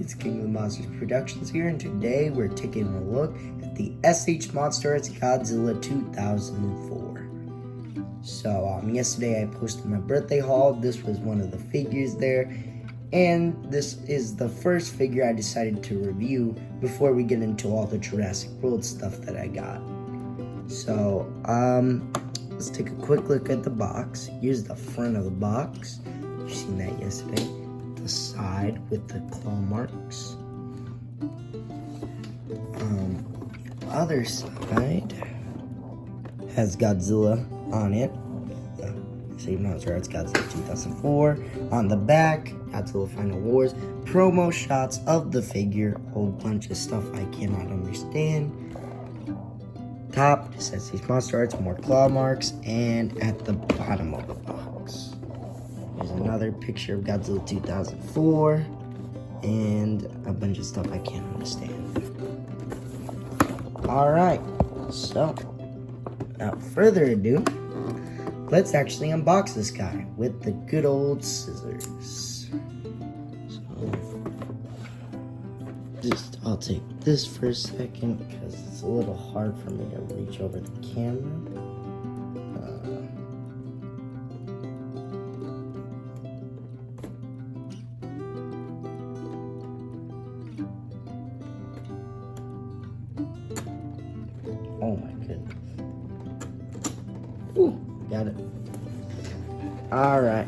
it's King of the Monsters Productions here, and today we're taking a look at the Sh Monsterarts Godzilla 2004. So, yesterday I posted my birthday haul. This was one of the figures there, and this is the first figure I decided to review before we get into all the Jurassic World stuff that I got. So, let's take a quick look at the box. Here's the front of the box. You've seen that yesterday. The side with the claw marks. The other side has Godzilla on it. Sh Monsterarts Godzilla 2004. On the back, Godzilla Final Wars. Promo shots of the figure. A whole bunch of stuff I cannot understand. Top, it says Sh Monsterarts, more claw marks. And at the bottom of the box, there's another picture of Godzilla 2004 and a bunch of stuff I can't understand. Alright, so without further ado, let's actually unbox this guy with the good old scissors. So, I'll take this for a second because it's a little hard for me to reach over the camera. Oh my goodness. Ooh, got it. Alright.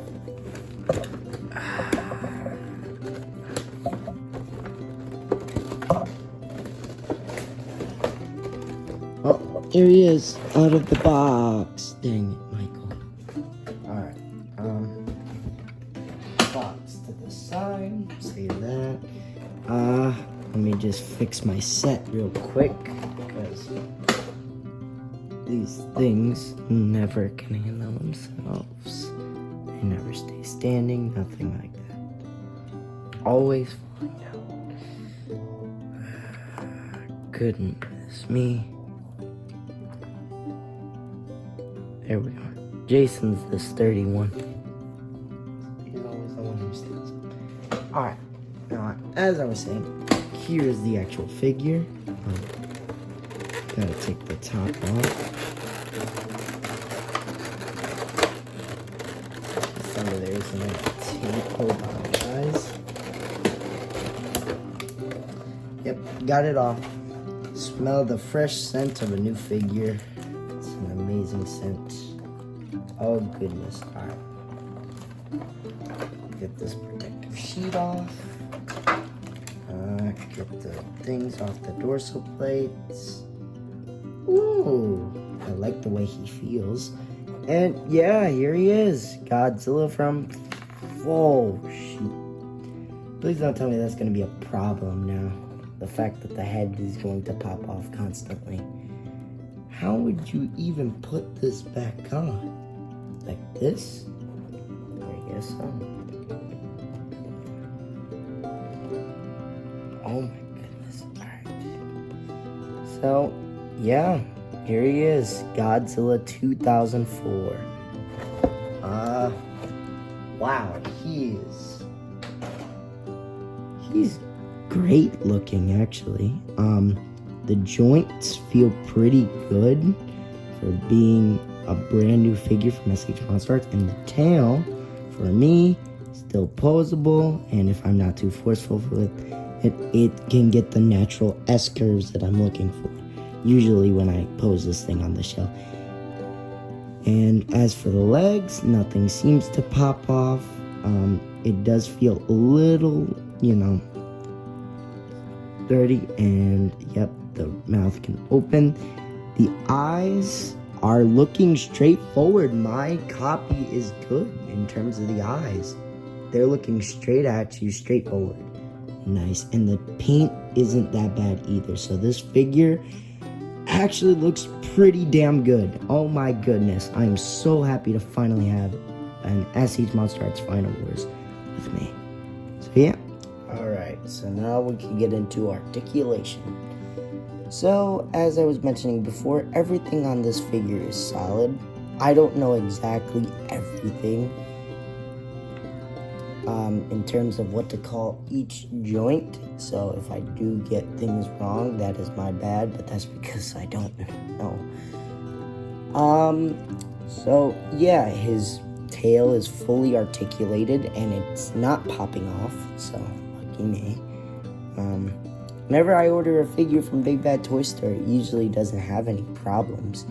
Oh, there he is, out of the box. Dang it, Michael. Alright, box to the side, save that. Let me just fix my set real quick, because these things never can handle themselves. They never stay standing, nothing like that. Always falling down. Goodness me. There we are. Jason's the sturdy one. He's always the one who stands. Alright, now as I was saying, here's the actual figure. Gotta take the top off. Some of there is some tape. Hold on, guys. Yep, got it off. Smell the fresh scent of a new figure. It's an amazing scent. Oh goodness. Alright. Get this protective sheet off. Get the things off the dorsal plates. Ooh, I like the way he feels. And yeah, here he is. Godzilla from... Oh, shoot. Please don't tell me that's going to be a problem now. The fact that the head is going to pop off constantly. How would you even put this back on? Like this? I guess so. Oh my goodness. Alright. So, yeah. Here he is. Godzilla 2004. Wow. He's great looking, actually. The joints feel pretty good for being a brand new figure from Sh Monsterarts, and the tail, for me, still posable, and if I'm not too forceful with it, it can get the natural S curves that I'm looking for, usually when I pose this thing on the shelf. And as for the legs, nothing seems to pop off. It does feel a little, dirty, and yep, the mouth can open. The eyes are looking straight forward. My copy is good in terms of the eyes. They're looking straight at you, straight forward. Nice. And the paint isn't that bad either. So this figure actually looks pretty damn good. Oh my goodness. I'm so happy to finally have an Sh Monsterarts Final Wars with me. So yeah. Alright, so now we can get into articulation. So, as I was mentioning before, everything on this figure is solid. I don't know exactly everything. in terms of what to call each joint. So if I do get things wrong, that is my bad, but that's because I don't know. So yeah, his tail is fully articulated and it's not popping off, so lucky me. Whenever I order a figure from Big Bad Toy Store, it usually doesn't have any problems.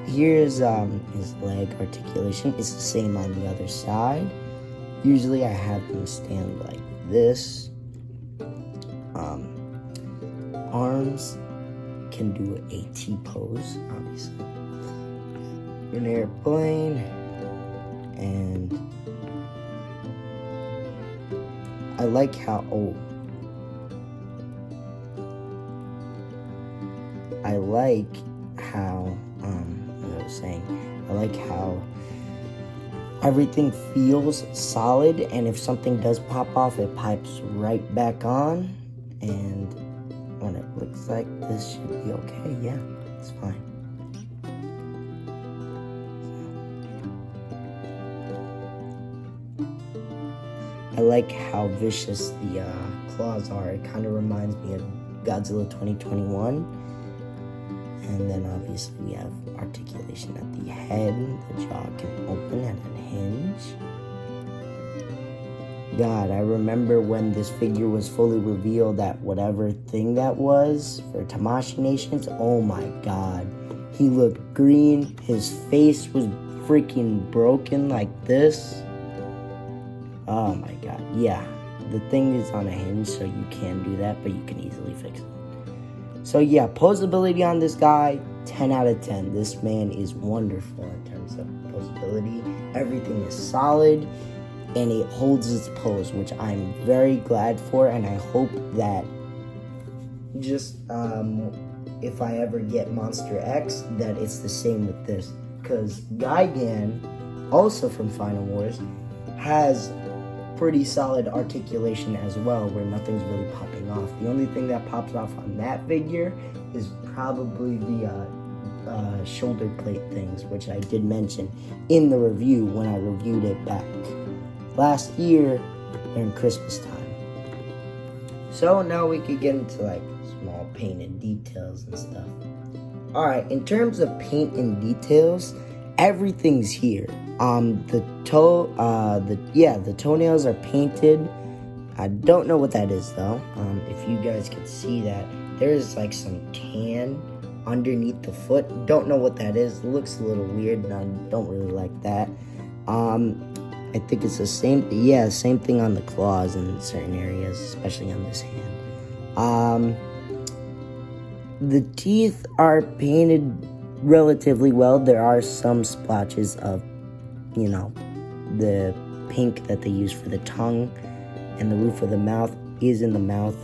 Here's his leg articulation. It's the same on the other side. Usually I have them stand like this. Arms can do a T-pose, obviously. An airplane. And I like how, I like how, as I was saying, I like how everything feels solid, and if something does pop off, it pipes right back on, and when it looks like this should be okay. Yeah, it's fine. I like how vicious the claws are. It kind of reminds me of Godzilla 2021. And then obviously we have articulation at the head. The jaw can open at a hinge. God, I remember when this figure was fully revealed, that whatever thing that was for Tamashii Nations, oh my God. He looked green. His face was freaking broken like this. Oh my God, yeah. The thing is on a hinge, so you can do that, but you can easily fix it. So yeah, posability on this guy, 10 out of 10. This man is wonderful in terms of posability. Everything is solid, and it holds its pose, which I'm very glad for, and I hope that just, if I ever get Monster X, that it's the same with this. Because Gigan, also from Final Wars, has pretty solid articulation as well, where nothing's really popping off. The only thing that pops off on that figure is probably the shoulder plate things, which I did mention in the review when I reviewed it back last year during Christmas time. So now we could get into like small painted details and stuff. Alright, in terms of paint and details, everything's here. The toenails are painted. I don't know what that is though. If you guys could see that, there's like some tan underneath the foot. Don't know what that is. It looks a little weird, and I don't really like that. I think it's the same thing on the claws in certain areas, especially on this hand. The teeth are painted relatively well. There are some splotches of, the pink that they use for the tongue, and the roof of the mouth is in the mouth.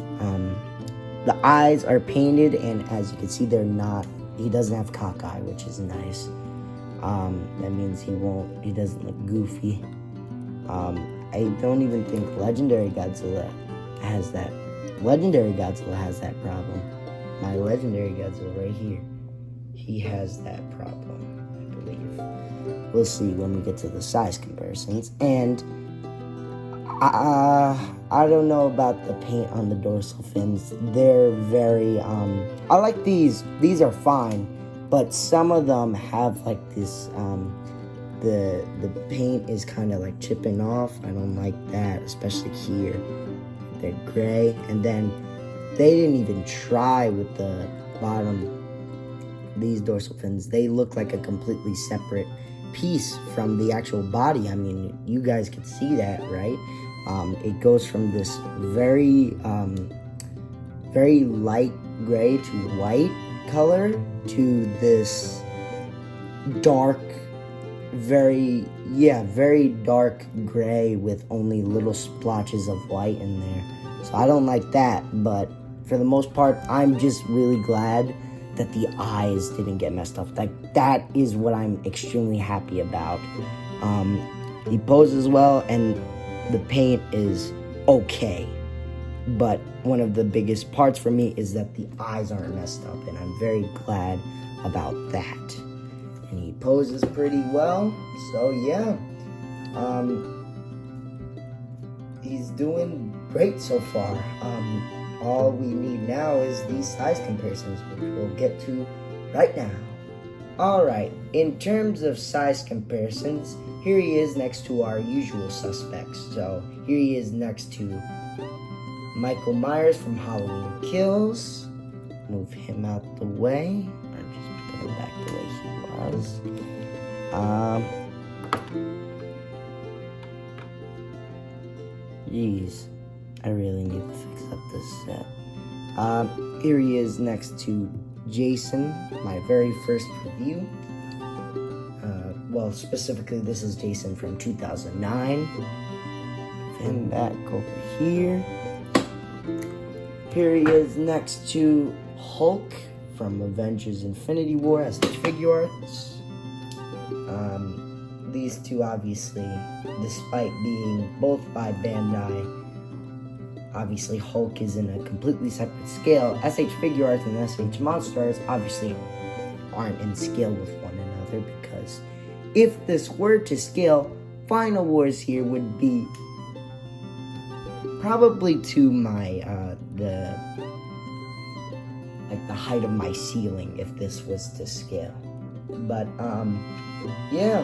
The eyes are painted, and as you can see, he doesn't have cockeye, which is nice. That means he doesn't look goofy. I don't even think Legendary Godzilla has that. Legendary Godzilla has that problem. My Legendary Godzilla right here, he has that problem, I believe. We'll see when we get to the size comparisons. And I don't know about the paint on the dorsal fins. They're very, I like these. These are fine, but some of them have like this, the paint is kind of like chipping off. I don't like that, especially here. They're gray, and then they didn't even try with the bottom. These dorsal fins, they look like a completely separate piece from the actual body. I mean, you guys could see that, right? It goes from this very light gray to white color to this dark, very dark gray with only little splotches of white in there. So I don't like that, but for the most part, I'm just really glad that the eyes didn't get messed up. Like, that is what I'm extremely happy about. He poses well, and the paint is okay. But one of the biggest parts for me is that the eyes aren't messed up, and I'm very glad about that. And he poses pretty well, so yeah. he's doing great so far. All we need now is these size comparisons, which we'll get to right now. Alright, in terms of size comparisons, here he is next to our usual suspects. So here he is next to Michael Myers from Halloween Kills. Move him out the way, or just put him back the way he was. Jeez, I really need to fix up this set. Here he is next to Jason, my very first review. Well, specifically, this is Jason from 2009. Move him back over here. Here he is next to Hulk from Avengers Infinity War as the figure arts. These two, obviously, despite being both by Bandai, obviously Hulk is in a completely separate scale. SH Figure Arts and SH Monsterarts obviously aren't in scale with one another, because if this were to scale, Final Wars here would be probably to my the height of my ceiling if this was to scale. But yeah,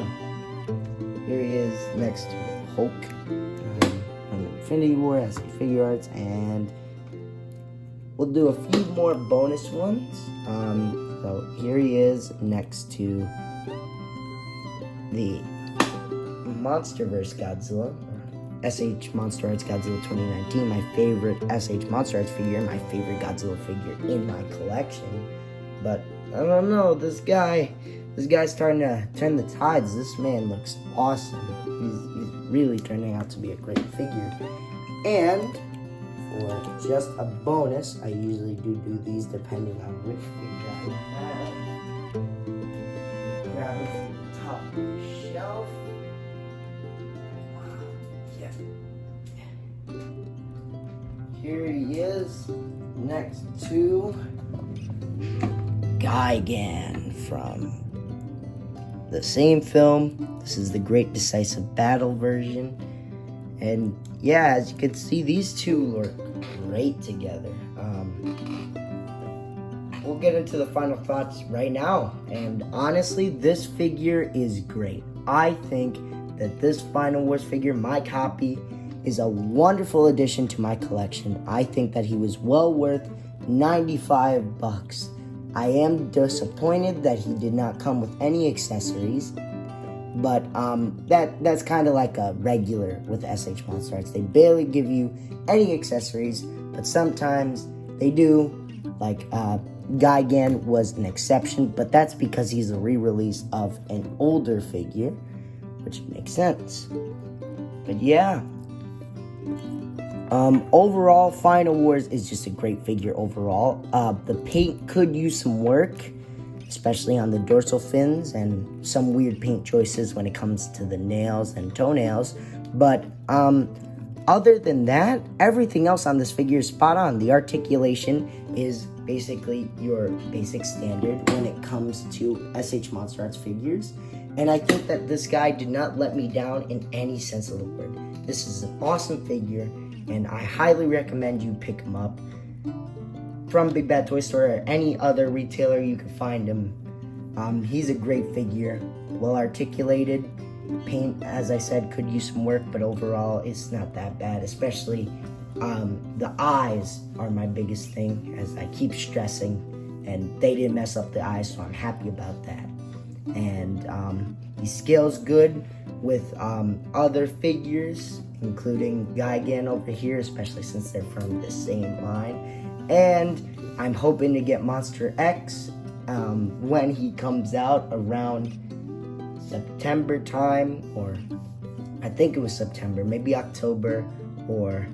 here he is next to Hulk from Infinity War as figure arts, and we'll do a few more bonus ones. So here he is next to the Monsterverse Godzilla, SH Monsterarts Godzilla 2019, my favorite SH Monsterarts figure, my favorite Godzilla figure in my collection. But I don't know, this guy's starting to turn the tides. This man looks awesome. He's really turning out to be a great figure. And for just a bonus, I usually do these depending on which figure I have. Grab it from the top of the shelf. Here he is, next to Gigan from the same film. This is the Great Decisive Battle version. And yeah, as you can see, these two look great together. We'll get into the final thoughts right now. And honestly, this figure is great. I think that this Final Wars figure, my copy, is a wonderful addition to my collection. I think that he was well worth $95. I am disappointed that he did not come with any accessories, but that's kind of like a regular with SH Monsterarts. They barely give you any accessories, but sometimes they do. Like Gigan was an exception, but that's because he's a re-release of an older figure, which makes sense. But yeah. Overall, Final Wars is just a great figure overall. The paint could use some work, especially on the dorsal fins, and some weird paint choices when it comes to the nails and toenails. But other than that, everything else on this figure is spot on. The articulation is basically your basic standard when it comes to SH Monsterarts figures. And I think that this guy did not let me down in any sense of the word. This is an awesome figure, and I highly recommend you pick him up from Big Bad Toy Store or any other retailer you can find him. He's a great figure, well articulated. Paint, as I said, could use some work, but overall it's not that bad. Especially the eyes are my biggest thing, as I keep stressing, and they didn't mess up the eyes, so I'm happy about that. And he scales good with other figures, including Gigan over here, especially since they're from the same line. And I'm hoping to get Monster X when he comes out around September time, or I think it was September, maybe October, or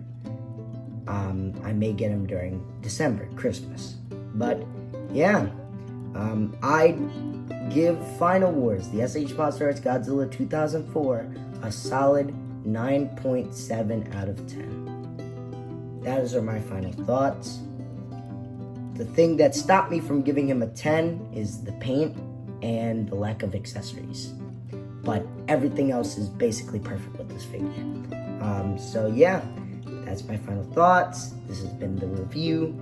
I may get him during December, Christmas. But yeah, I give Final Wars, the SH Monsterarts Godzilla 2004, a solid 9.7 out of 10. Those are my final thoughts. The thing that stopped me from giving him a 10 is the paint and the lack of accessories. But everything else is basically perfect with this figure. So yeah, that's my final thoughts. This has been the review.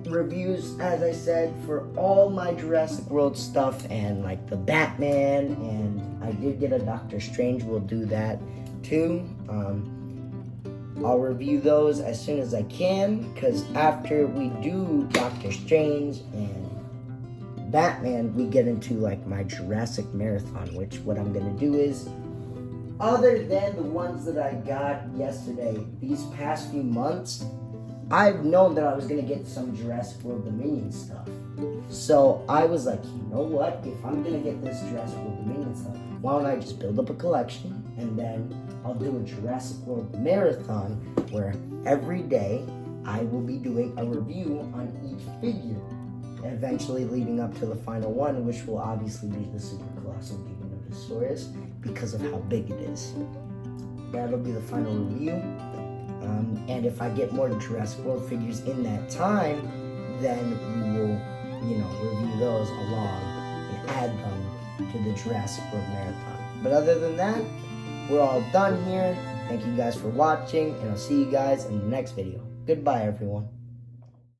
Reviews, as I said, for all my Jurassic World stuff and like the Batman, and I did get a Doctor Strange. We'll do that too. I'll review those as soon as I can, because after we do Doctor Strange and Batman, we get into like my Jurassic Marathon, which what I'm gonna do is, other than the ones that I got yesterday, these past few months, I've known that I was going to get some Jurassic World Dominion stuff. So I was like, you know what? If I'm going to get this Jurassic World Dominion stuff, why don't I just build up a collection, and then I'll do a Jurassic World Marathon where every day I will be doing a review on each figure, eventually leading up to the final one, which will obviously be the Super Colossal Giganotosaurus because of how big it is. That'll be the final review. And if I get more Jurassic World figures in that time, then we will, review those along and add them to the Jurassic World Marathon. But other than that, we're all done here. Thank you guys for watching, and I'll see you guys in the next video. Goodbye, everyone.